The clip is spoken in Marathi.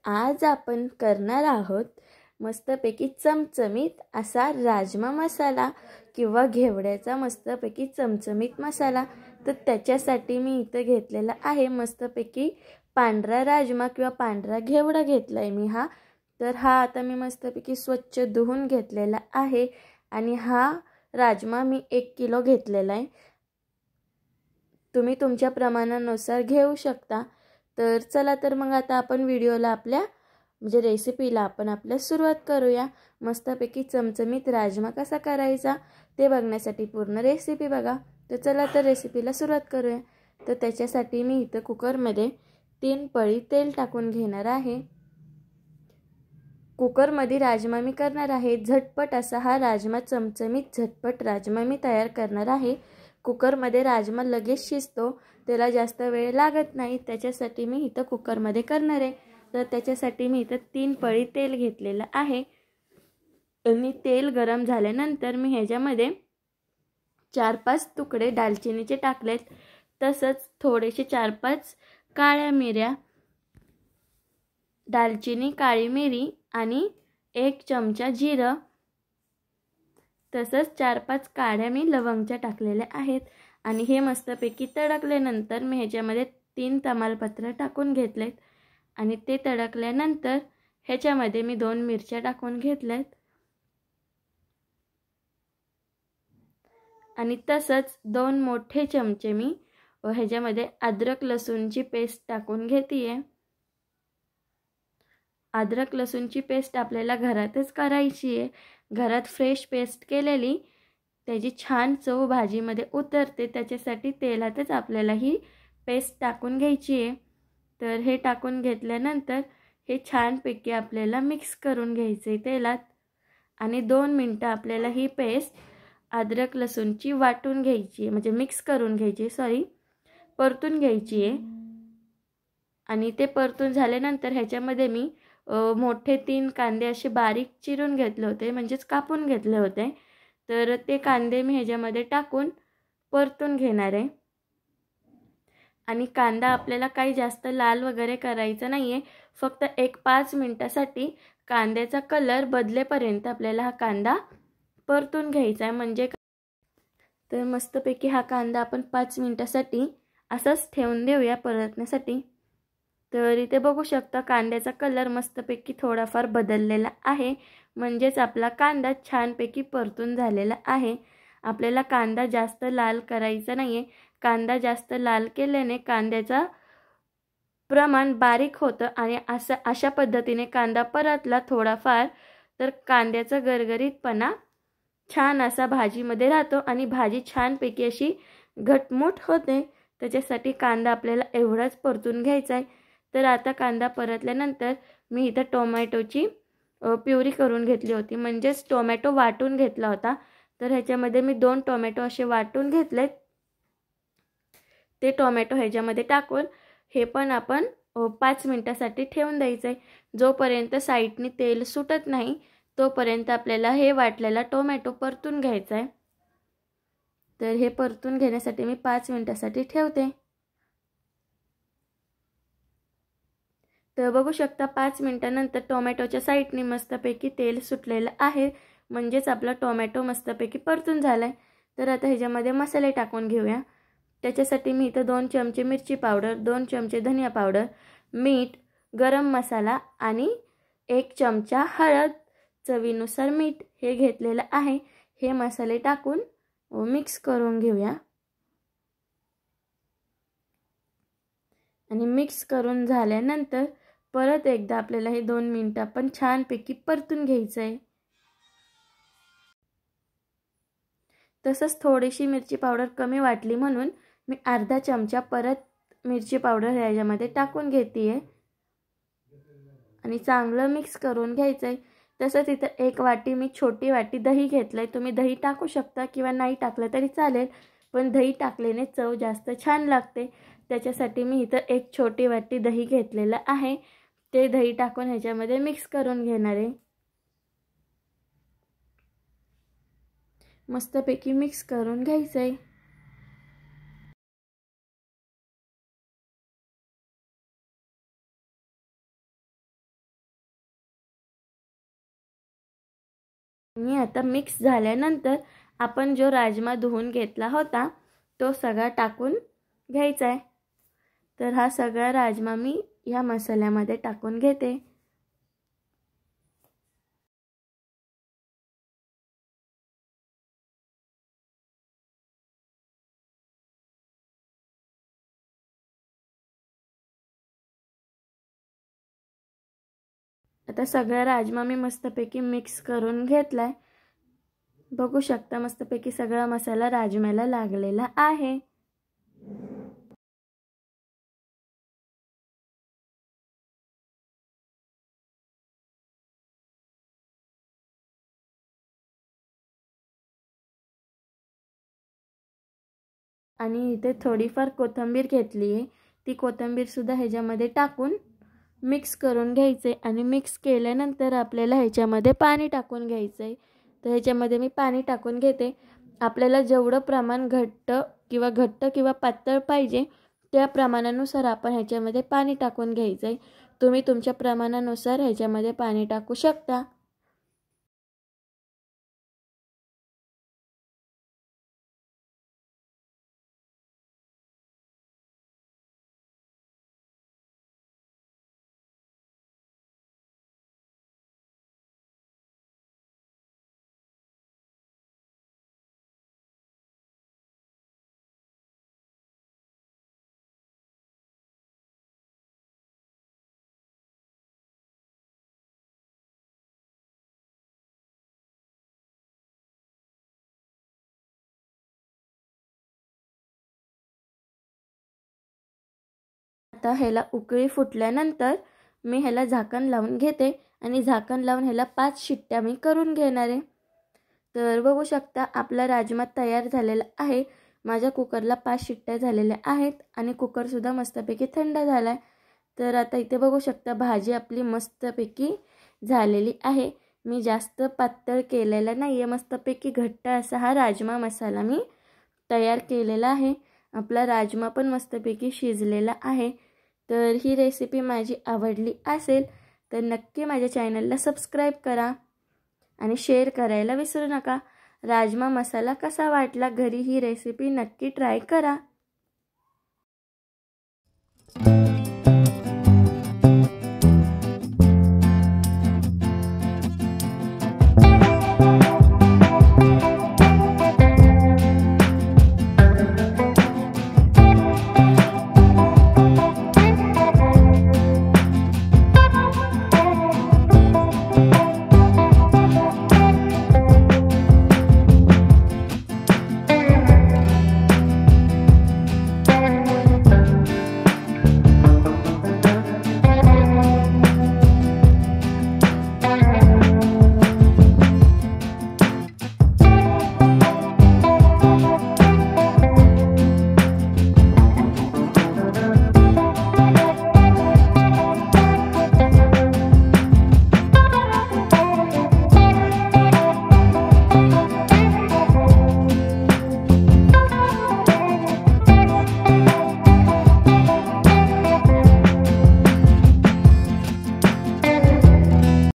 आज आपण करणार आहोत मस्तपैकी चमचमीत असा राजमा मसाला किंवा घेवड्याचा मस्तपैकी चमचमीत मसाला। तर त्याच्यासाठी मी इथे घेतलेला आहे मस्तपैकी पांढरा राजमा किंवा पांढरा घेवडा घेतलाय मी हा। तर हा आता मी मस्तपैकी स्वच्छ धुवून घेतलेला आहे आणि हा राजमा मी 1 किलो घेतलेला आहे। तुम्ही तुमच्या प्रमाणानुसार घेऊ शकता। तर चला तर मग आता आपण व्हिडिओला आपल्या म्हणजे रेसिपीला आपण आपल्या सुरुवात करूया। मस्तपैकी चमचमीत राजमा कसा करायचा ते बघण्यासाठी पूर्ण रेसिपी बघा। तर चला तर रेसिपीला सुरुवात करूया। तर त्याच्यासाठी मी इथे कुकरमध्ये 3 पळी तेल टाकून घेणार आहे। कुकरमध्ये राजमा मी करणार आहे झटपट असा हा राजमा चमचमीत झटपट राजमा मी तयार करणार आहे। कुकरमध्ये राजमा लगेच शिजतो, त्याला जास्त वेळ लागत नाही, त्याच्यासाठी मी इथे कुकरमध्ये करणार आहे। तर त्याच्यासाठी मी इथे 3 पळी तेल घेतलेलं आहे आणि तेल गरम झाल्यानंतर मी ह्याच्यामध्ये 4-5 तुकडे दालचिनीचे टाकलेत, तसंच थोडेसे 4-5 काळ्या मिऱ्या, दालचिनी, काळी मिरी आणि 1 चमचा जिरं, तसंच 4-5 काड्या मी लवंगच्या टाकलेल्या आहेत। आणि हे मस्तपैकी तडकल्यानंतर मी ह्याच्यामध्ये 3 तमालपत्र टाकून घेतलेत आणि ते तडकल्यानंतर ह्याच्यामध्ये मी 2 मिरच्या टाकून घेतल्यात आणि तसंच 2 मोठे चमचे मी ह्याच्यामध्ये अद्रक लसूणची पेस्ट टाकून घेतीये। अद्रक लसूणची पेस्ट आपल्याला घरातच करायची आहे, घरात फ्रेश पेस्ट केलेली त्याची छान चव भाजीमध्ये उतरते, त्याच्यासाठी तेलातच आपल्याला ही पेस्ट टाकून घ्यायची आहे। तर हे टाकून घेतल्यानंतर हे छानपैकी आपल्याला मिक्स करून घ्यायचे तेलात आणि 2 मिनिटं आपल्याला ही पेस्ट अद्रक लसूणची वाटून घ्यायची आहे, म्हणजे मिक्स करून घ्यायची, परतून घ्यायची आहे। आणि ते परतून झाल्यानंतर ह्याच्यामध्ये मी मोठे 3 कांदे असे बारीक चिरून घेतले होते, म्हणजेच कापून घेतले होते। तर ते कांदे मी ह्याच्यामध्ये टाकून परतून घेणार आहे आणि कांदा आपल्याला काही जास्त लाल वगैरे करायचा नाहीये, फक्त 1-5 मिनिटासाठी कांद्याचा कलर बदलेपर्यंत आपल्याला हा कांदा परतून घ्यायचा आहे। म्हणजे तर मस्तपैकी हा कांदा आपण 5 मिनिटासाठी असंच ठेवून देऊया परतण्यासाठी। तर इथे बघू शकता कांद्याचा कलर मस्तपैकी थोडाफार बदललेला आहे, म्हणजेच आपला कांदा छानपैकी परतून झालेला आहे। आपल्याला कांदा जास्त लाल करायचा नाहीये, कांदा जास्त लाल केल्याने कांद्याचा प्रमाण बारीक होतं आणि अशा पद्धतीने कांदा परतला थोडाफार तर कांद्याचा गरगरीतपणा छान असा भाजीमध्ये राहतो आणि भाजी छानपैकी अशी घटमुट होते। त्याच्यासाठी कांदा आपल्याला एवढाच परतून घ्यायचा आहे। तर आता कांदा परतल्यानंतर मी इथं टोमॅटोची प्युरी करून घेतली होती, म्हणजेच टोमॅटो वाटून घेतला होता। तर ह्याच्यामध्ये मी 2 टोमॅटो असे वाटून घेतलेत, ते टोमॅटो ह्याच्यामध्ये टाकून हे पण आपण 5 मिनिटासाठी ठेवून द्यायचं आहे। जोपर्यंत साईडनी तेल सुटत नाही तोपर्यंत आपल्याला हे वाटलेला टोमॅटो परतून घ्यायचा आहे। तर हे परतून घेण्यासाठी मी 5 मिनिटासाठी ठेवते। तर बघू शकता 5 मिनिटानंतर टोमॅटोच्या साईडनी मस्तपैकी तेल सुटलेलं आहे, म्हणजेच आपला टोमॅटो मस्तपैकी परतून झालाय। तर आता ह्याच्यामध्ये मसाले टाकून घेऊया। त्याच्यासाठी मी इथं 2 चमचे मिरची पावडर, 2 चमचे धनिया पावडर, मीठ, गरम मसाला आणि 1 चमचा हळद, चवीनुसार मीठ हे घेतलेलं आहे। हे मसाले टाकून मिक्स करून घेऊया आणि मिक्स करून झाल्यानंतर परत एकदा आपल्याला हे 2 मिनिटं आपण छानपैकी परतून घ्यायचं आहे। तसंच थोडीशी मिरची पावडर कमी वाटली म्हणून मी अर्धा चमचा परत मिरची पावडर ह्याच्यामध्ये टाकून घेतेय आणि चांगलं मिक्स करून घ्यायचं आहे। तसंच इथं 1 वाटी मी छोटी वाटी दही घेतलंय, तुम्ही दही टाकू शकता किंवा नाही टाकलं तरी चालेल, पण दही टाकल्याने चव जास्त छान लागते। त्याच्यासाठी मी इथं 1 छोटी वाटी दही घेतलेलं आहे, ते दही टाकून ह्याच्यामध्ये मिक्स करून घेणार आहे। मस्तपैकी मिक्स करून घ्यायचं आहे। मी आता मिक्स झाल्यानंतर आपण जो राजमा धुवून घेतला होता तो सगळा टाकून घ्यायचा आहे। तर हा सगळा राजमा मी या मसाल्यामध्ये टाकून घेते। आता सगळा राजमा मी मस्तपैकी मिक्स करून घेतलाय। बघू शकता मस्तपैकी सगळा मसाला राजम्याला लागलेला आहे। आणि इथे थोडीफार कोथिंबीर घेतली आहे, ती कोथिंबीर सुद्धा ह्याच्यामध्ये टाकून मिक्स करून घ्यायचे। आणि मिक्स केल्यानंतर आपल्याला ह्याच्यामध्ये पाणी टाकून घ्यायचे। तर ह्याच्यामध्ये मी पाणी टाकून घेते। आपल्याला जेवढं प्रमाण घट्ट किंवा पातळ पाहिजे त्या प्रमाणानुसार आपण ह्याच्यामध्ये पाणी टाकून घ्यायचे। तुम्ही तुमच्या प्रमाणानुसार ह्याच्यामध्ये पाणी टाकू शकता। आता ह्याला उकळी फुटल्यानंतर मी ह्याला झाकण लावून घेते आणि झाकण लावून ह्याला 5 शिट्ट्या मी करून घेणार आहे। तर बघू शकता आपला राजमा तयार झालेला आहे। माझ्या कुकरला 5 शिट्ट्या झालेल्या आहेत आणि कुकर सुद्धा मस्तपैकी थंड झालाय। तर आता इथे बघू शकता भाजी आपली मस्तपैकी झालेली आहे। मी जास्त पातळ केलेला नाहीये, मस्तपैकी घट्ट असा हा राजमा मसाला मी तयार केलेला आहे। आपला राजमा पण मस्तपैकी शिजलेला आहे। तर ही रेसिपी माझी आवडली असेल तर नक्की माझ्या चॅनलला सबस्क्राइब करा आणि शेअर करायला विसरू नका। राजमा मसाला कसा वाटला, घरी ही रेसिपी नक्की ट्राय करा।